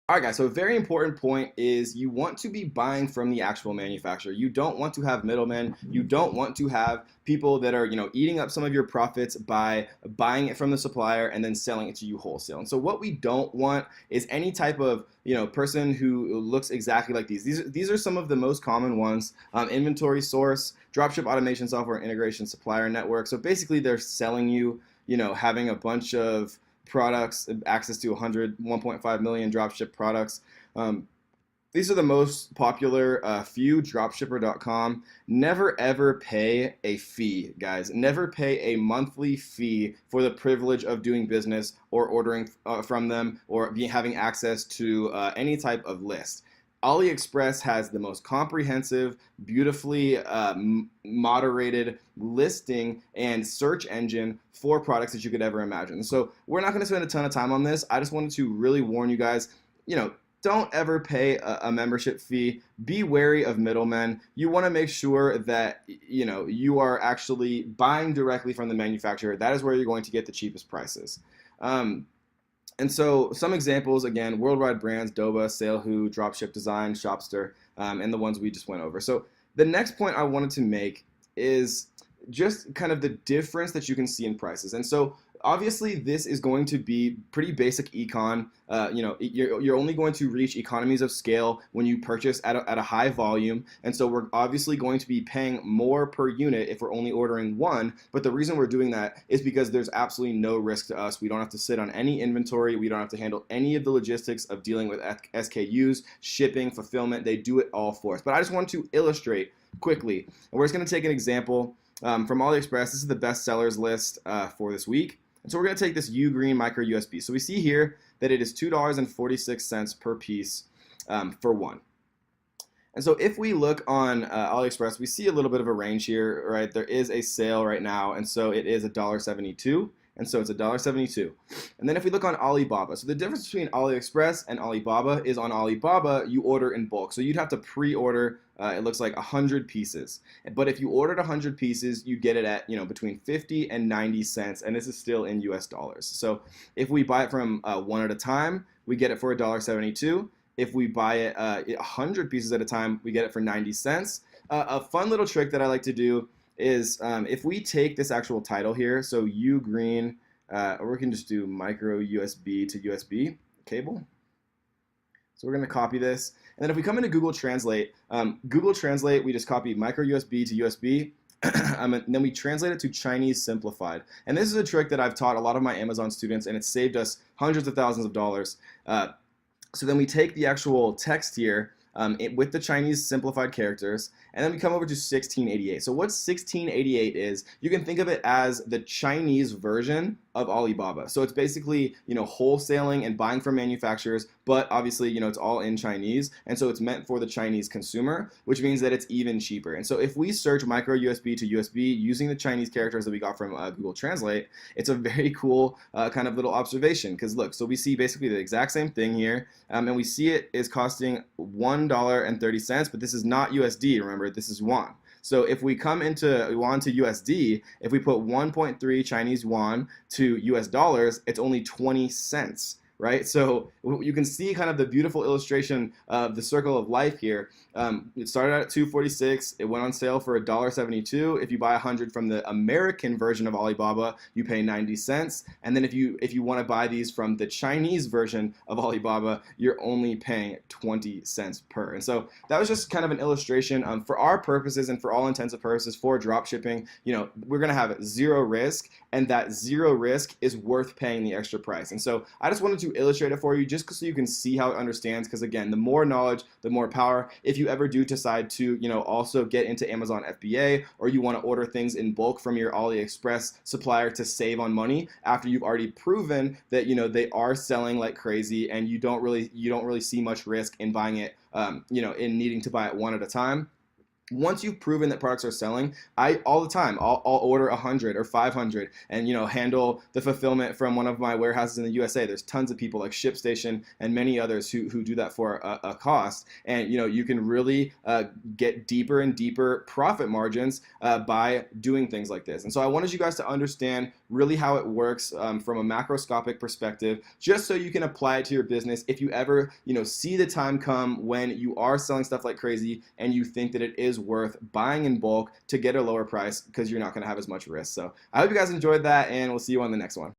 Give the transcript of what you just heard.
All right, guys, so a very important point is you want to be buying from the actual manufacturer. You don't want to have middlemen. You don't want to have people that are, eating up some of your profits by buying it from the supplier and then selling it to you wholesale. And so what we don't want is any type of, person who looks exactly like these. These are some of the most common ones. Inventory source, dropship automation software integration supplier network. So basically they're selling you, having a bunch of products, access to 1.5 million dropship products. Um, these are the most popular few, dropshipper.com. Never ever pay a fee, guys. Never pay a monthly fee for the privilege of doing business or ordering from them or having access to any type of list. AliExpress has the most comprehensive, beautifully moderated listing and search engine for products that you could ever imagine. So we're not going to spend a ton of time on this. I just wanted to really warn you guys, don't ever pay a membership fee. Be wary of middlemen. You want to make sure that you are actually buying directly from the manufacturer. That is where you're going to get the cheapest prices. And so some examples, again, worldwide brands, Doba, Salehu, Dropship Design, Shopster, and the ones we just went over. So the next point I wanted to make is just kind of the difference that you can see in prices. And so obviously this is going to be pretty basic econ. You're only going to reach economies of scale when you purchase at a high volume. And so we're obviously going to be paying more per unit if we're only ordering one. But the reason we're doing that is because there's absolutely no risk to us. We don't have to sit on any inventory. We don't have to handle any of the logistics of dealing with SKUs, shipping, fulfillment. They do it all for us. But I just want to illustrate quickly. And we're just going to take an example from AliExpress. This is the best sellers list for this week. And so we're going to take this Ugreen micro USB. So we see here that it is $2.46 per piece for one. And so if we look on AliExpress, we see a little bit of a range here, right? There is a sale right now, and so it is $1.72. And so it's $1.72. And then if we look on Alibaba, so the difference between AliExpress and Alibaba is on Alibaba, you order in bulk. So you'd have to pre-order, it looks like 100 pieces. But if you ordered 100 pieces, you get it at, between 50 and 90 cents. And this is still in US dollars. So if we buy it from one at a time, we get it for $1.72. If we buy it 100 pieces at a time, we get it for 90 cents. A fun little trick that I like to do is if we take this actual title here, so Ugreen, or we can just do micro USB to USB cable. So we're going to copy this. And then if we come into Google Translate, we just copy micro USB to USB. And then we translate it to Chinese simplified. And this is a trick that I've taught a lot of my Amazon students, and it's saved us hundreds of thousands of dollars. So then we take the actual text here with the Chinese simplified characters, and then we come over to 1688. So what 1688 is, you can think of it as the Chinese version of Alibaba. So it's basically, wholesaling and buying from manufacturers, but obviously, it's all in Chinese. And so it's meant for the Chinese consumer, which means that it's even cheaper. And so if we search micro USB to USB using the Chinese characters that we got from Google Translate, it's a very cool kind of little observation. Because look, so we see basically the exact same thing here. And we see it is costing $1.30, but this is not USD, remember, this is yuan. So if we come into yuan to USD, if we put 1.3 Chinese yuan to US dollars, it's only 20 cents. Right? So you can see kind of the beautiful illustration of the circle of life here. It started out at $2.46. It went on sale for $1.72. If you buy 100 from the American version of Alibaba, you pay 90 cents. And then if you want to buy these from the Chinese version of Alibaba, you're only paying 20 cents per. And so that was just kind of an illustration for our purposes and for all intents and purposes for drop shipping. We're going to have zero risk, and that zero risk is worth paying the extra price. And so I just wanted to illustrate it for you just so you can see how it understands, because again, the more knowledge, the more power. If you ever do decide to also get into Amazon FBA, or you want to order things in bulk from your AliExpress supplier to save on money after you've already proven that they are selling like crazy, and you don't really see much risk in buying it in needing to buy it one at a time. Once you've proven that products are selling, all the time I'll order 100 or 500 and handle the fulfillment from one of my warehouses in the USA. There's tons of people like ShipStation and many others who do that for a cost, and you can really get deeper and deeper profit margins by doing things like this. And so I wanted you guys to understand really how it works from a macroscopic perspective, just so you can apply it to your business if you ever, see the time come when you are selling stuff like crazy and you think that it is worth buying in bulk to get a lower price because you're not going to have as much risk. So I hope you guys enjoyed that, and we'll see you on the next one.